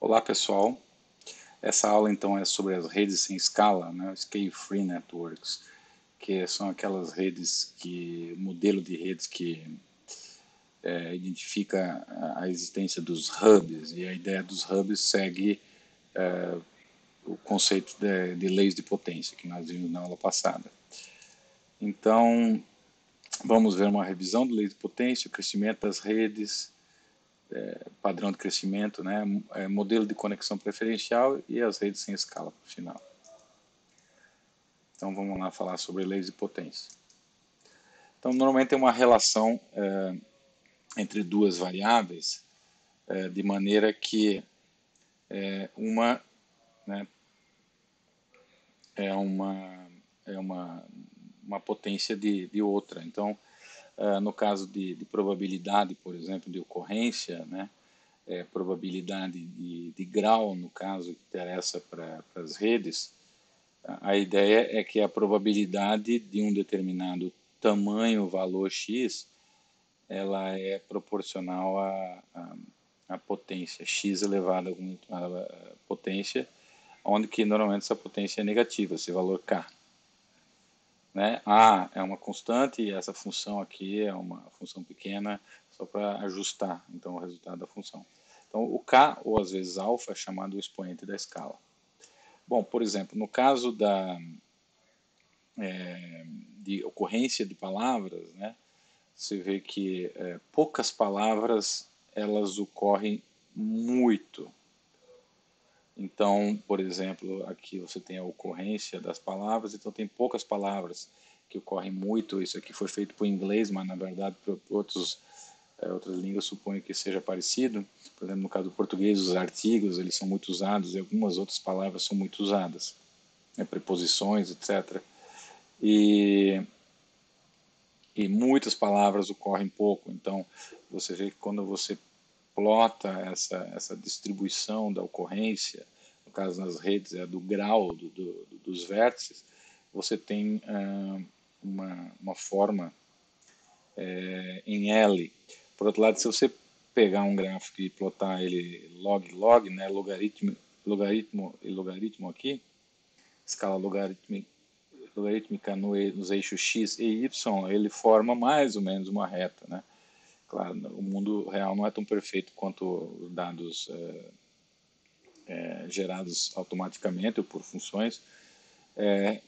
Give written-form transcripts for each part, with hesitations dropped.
Olá pessoal, essa aula então é sobre as redes sem escala, né? Scale Free Networks, que são aquelas redes modelo de redes que identifica a existência dos hubs, e a ideia dos hubs segue o conceito de leis de potência que nós vimos na aula passada. Então, vamos ver uma revisão de leis de potência, o crescimento das redes, padrão de crescimento, né? Modelo de conexão preferencial e as redes sem escala, por final. Então vamos lá falar sobre leis de potência. Então normalmente tem uma relação entre duas variáveis, de maneira que uma, né, é uma potência de outra. Então no caso de probabilidade, por exemplo, de ocorrência, né, probabilidade de grau, no caso que interessa para as redes, a ideia é que a probabilidade de um determinado tamanho, valor x, ela é proporcional à potência, x elevado a alguma potência, onde que normalmente essa potência é negativa, esse valor k. Né? A é uma constante e essa função aqui é uma função pequena, só para ajustar então, o resultado da função. Então, o k, ou às vezes alfa, é chamado o expoente da escala. Bom, por exemplo, no caso de ocorrência de palavras, né, você vê que poucas palavras elas ocorrem muito. Então, por exemplo, aqui você tem a ocorrência das palavras, então tem poucas palavras que ocorrem muito. Isso aqui foi feito para o inglês, mas na verdade para outras línguas suponho que seja parecido. Por exemplo, no caso do português, os artigos eles são muito usados e algumas outras palavras são muito usadas, preposições, etc. E muitas palavras ocorrem pouco. Então, você vê que quando você plota essa distribuição da ocorrência, no caso nas redes, do grau dos vértices, você tem uma forma em L. Por outro lado, se você pegar um gráfico e plotar ele log, né, logaritmo e logaritmo aqui, escala logarítmica nos eixos x e y, ele forma mais ou menos uma reta, né? Claro, o mundo real não é tão perfeito quanto os dados gerados automaticamente ou por funções,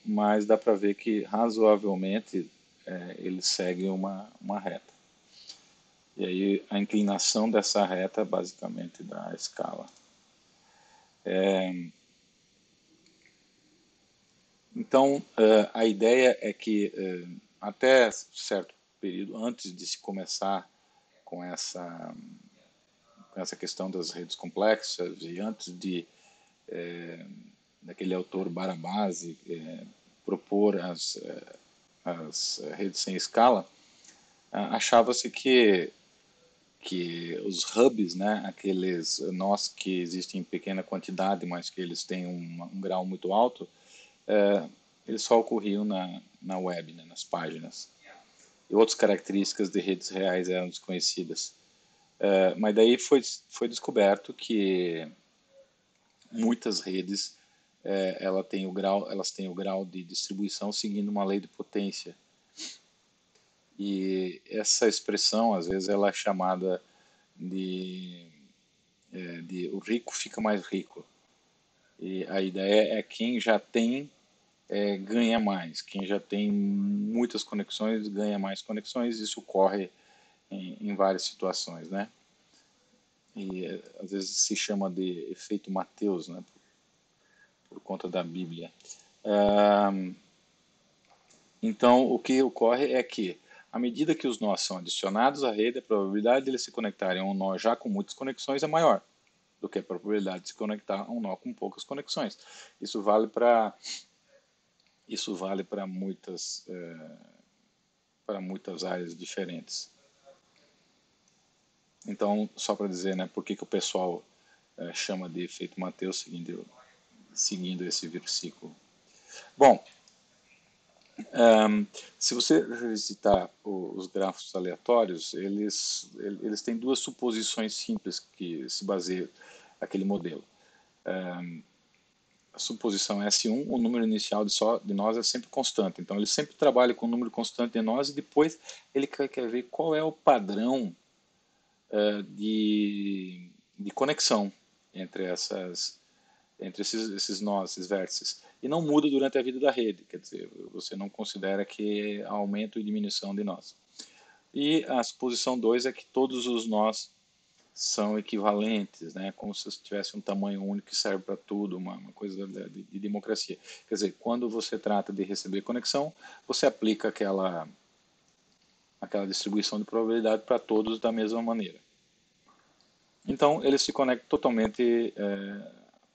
mas dá para ver que razoavelmente ele segue uma reta. E aí a inclinação dessa reta basicamente dá a escala. Então, a ideia é que até certo período, antes de se começar com essa questão das redes complexas e antes daquele autor Barabasi propor as redes sem escala, achava-se que os hubs, né, aqueles nós que existem em pequena quantidade, mas que eles têm um grau muito alto, eles só ocorriam na web, né, nas páginas. E outras características de redes reais eram desconhecidas. Mas daí foi descoberto que muitas redes elas têm o grau de distribuição seguindo uma lei de potência. E essa expressão, às vezes, ela é chamada de o rico fica mais rico. E a ideia é quem já tem ganha mais. Quem já tem muitas conexões ganha mais conexões. Isso ocorre em várias situações, né? E às vezes se chama de efeito Mateus, né? Por conta da Bíblia. Então, o que ocorre é que, à medida que os nós são adicionados à rede, a probabilidade de eles se conectarem a um nó já com muitas conexões é maior do que a probabilidade de se conectar a um nó com poucas conexões. Isso vale para muitas áreas diferentes. Então, só para dizer, né, por que o pessoal chama de efeito Mateus seguindo esse versículo. Bom, se você revisitar os grafos aleatórios, eles têm duas suposições simples que se baseiam. aquele modelo. A suposição S1, o número inicial de nós é sempre constante. Então, ele sempre trabalha com o número constante de nós e depois ele quer ver qual é o padrão de conexão entre esses nós, esses vértices. E não muda durante a vida da rede, quer dizer, você não considera que há aumento e diminuição de nós. E a suposição 2 é que todos os nós são equivalentes, né? Como se tivesse um tamanho único que serve para tudo, uma coisa de democracia. Quer dizer, quando você trata de receber conexão, você aplica aquela distribuição de probabilidade para todos da mesma maneira. Então, eles se conectam totalmente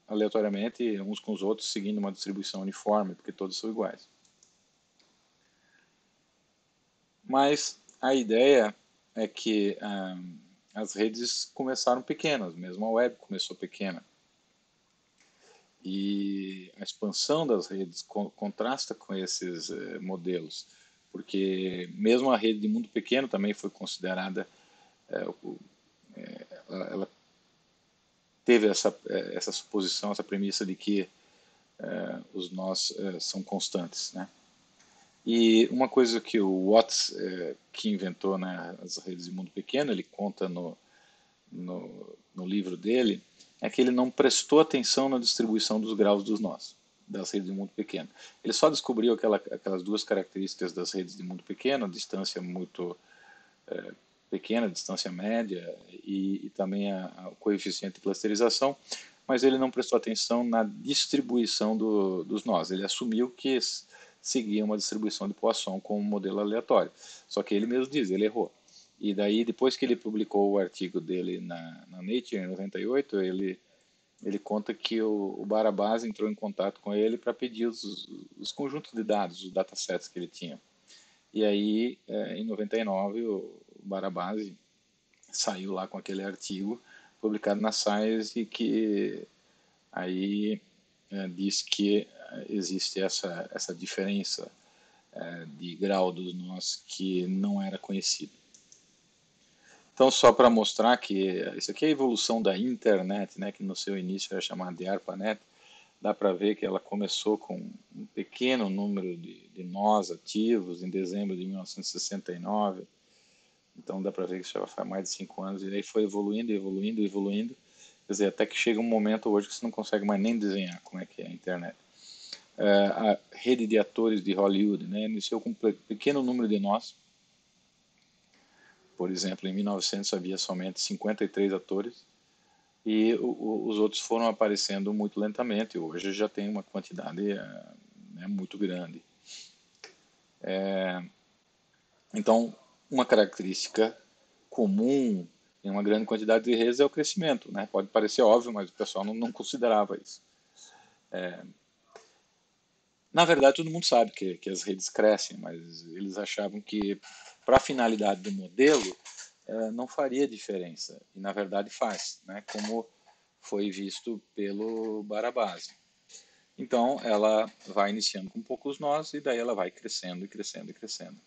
aleatoriamente uns com os outros, seguindo uma distribuição uniforme, porque todos são iguais. Mas a ideia é que as redes começaram pequenas, mesmo a web começou pequena. E a expansão das redes contrasta com esses modelos, porque mesmo a rede de mundo pequeno também foi considerada, ela teve essa suposição, essa premissa de que os nós são constantes, né? E uma coisa que o Watts, que inventou, né, as redes de mundo pequeno, ele conta no livro dele, é que ele não prestou atenção na distribuição dos graus dos nós, das redes de mundo pequeno. Ele só descobriu aquelas duas características das redes de mundo pequeno, a distância muito pequena, a distância média e também o coeficiente de clusterização, mas ele não prestou atenção na distribuição dos nós. Ele assumiu que seguia uma distribuição de Poisson como um modelo aleatório. Só que ele mesmo diz, ele errou. E daí, depois que ele publicou o artigo dele na Nature, em 98, ele conta que o Barabás entrou em contato com ele para pedir os conjuntos de dados, os datasets que ele tinha. E aí, em 99, o Barabás saiu lá com aquele artigo publicado na Science e que aí diz que existe essa diferença de grau dos nós que não era conhecido. Então, só para mostrar que isso aqui é a evolução da internet, né, que no seu início era chamada de ARPANET, dá para ver que ela começou com um pequeno número de nós ativos em dezembro de 1969. Então dá para ver que isso já faz mais de 5 anos, e aí foi evoluindo, evoluindo, evoluindo. Quer dizer, até que chega um momento hoje que você não consegue mais nem desenhar como é que é a internet. A rede de atores de Hollywood, né, iniciou com um pequeno número de nós. Por exemplo, em 1900 havia somente 53 atores e os outros foram aparecendo muito lentamente. Hoje já tem uma quantidade muito grande. Então, uma característica comum em uma grande quantidade de redes é o crescimento, né? Pode parecer óbvio, mas o pessoal não considerava isso. Na verdade, todo mundo sabe que as redes crescem, mas eles achavam que, para a finalidade do modelo, não faria diferença. E, na verdade, faz, né? Como foi visto pelo Barabás. Então, ela vai iniciando com poucos nós e daí ela vai crescendo e crescendo e crescendo.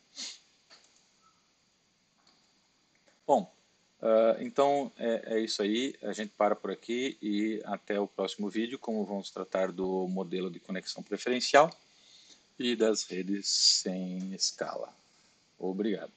Bom, então é isso aí. A gente para por aqui e até o próximo vídeo, como vamos tratar do modelo de conexão preferencial e das redes sem escala. Obrigado.